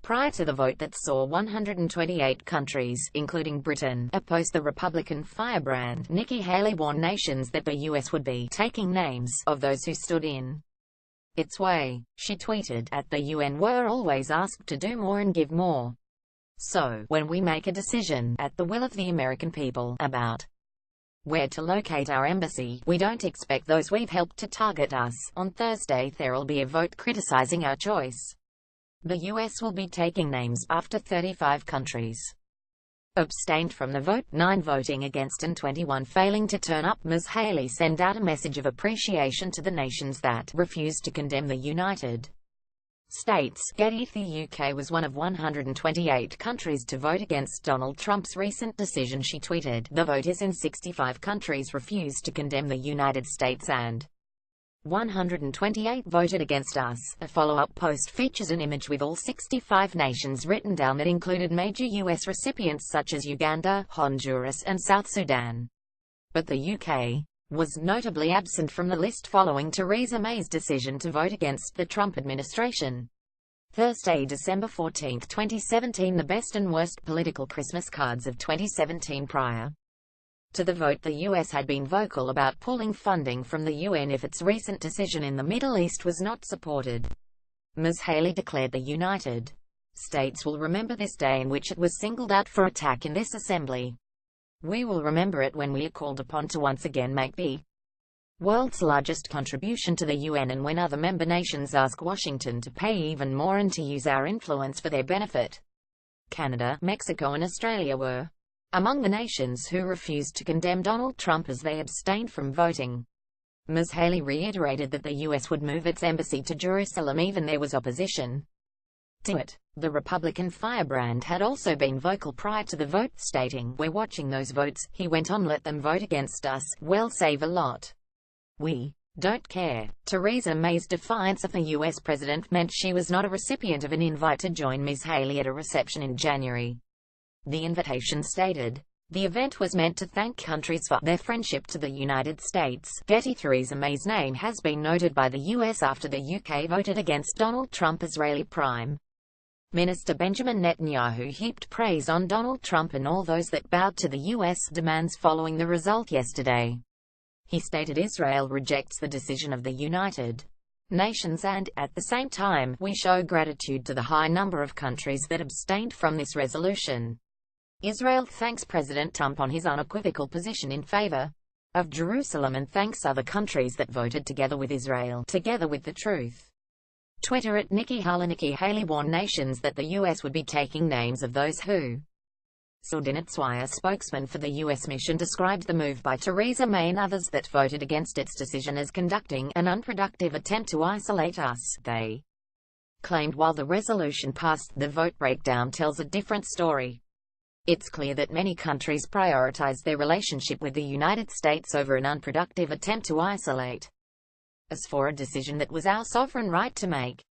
prior to the vote that saw 128 countries, including Britain, oppose the Republican firebrand. Nikki Haley warned nations that the U.S. would be taking names of those who stood in its way. She tweeted, "At the UN we're always asked to do more and give more. So, when we make a decision, at the will of the American people, about where to locate our embassy, we don't expect those we've helped to target us. On Thursday there'll be a vote criticizing our choice. The U.S. will be taking names after 35 countries abstained from the vote, 9 voting against and 21 failing to turn up." Ms. Haley sent out a message of appreciation to the nations that refused to condemn the United States. Getty: the UK was one of 128 countries to vote against Donald Trump's recent decision. She tweeted, "The voters in 65 countries refused to condemn the United States and 128 voted against us." A follow-up post features an image with all 65 nations written down that included major U.S. recipients such as Uganda, Honduras and South Sudan. But the UK was notably absent from the list following Theresa May's decision to vote against the Trump administration. Thursday, December 14, 2017. The best and worst political Christmas cards of 2017. Prior to the vote, the U.S. had been vocal about pulling funding from the UN if its recent decision in the Middle East was not supported. Ms. Haley declared, "The United States will remember this day in which it was singled out for attack in this assembly. We will remember it when we are called upon to once again make the world's largest contribution to the UN and when other member nations ask Washington to pay even more and to use our influence for their benefit." Canada, Mexico and Australia were among the nations who refused to condemn Donald Trump as they abstained from voting. Ms. Haley reiterated that the U.S. would move its embassy to Jerusalem even there was opposition to it. The Republican firebrand had also been vocal prior to the vote, stating, "We're watching those votes," he went on, "let them vote against us, we'll save a lot. We don't care." Theresa May's defiance of the U.S. president meant she was not a recipient of an invite to join Ms. Haley at a reception in January. The invitation stated, "The event was meant to thank countries for their friendship to the United States." Getty: Theresa May's name has been noted by the U.S. after the UK voted against Donald Trump. Israeli Prime Minister Benjamin Netanyahu heaped praise on Donald Trump and all those that bowed to the U.S. demands following the result yesterday. He stated Israel rejects the decision of the United Nations and, at the same time, we show gratitude to the high number of countries that abstained from this resolution. Israel thanks President Trump on his unequivocal position in favor of Jerusalem and thanks other countries that voted together with Israel, together with the truth. Twitter at Nikki Haley: Nikki Haley warned nations that the U.S. would be taking names of those who stood in its way. A spokesman for the U.S. mission described the move by Theresa May and others that voted against its decision as conducting an unproductive attempt to isolate us. They claimed while the resolution passed, the vote breakdown tells a different story. It's clear that many countries prioritize their relationship with the United States over an unproductive attempt to isolate us for a decision that was our sovereign right to make.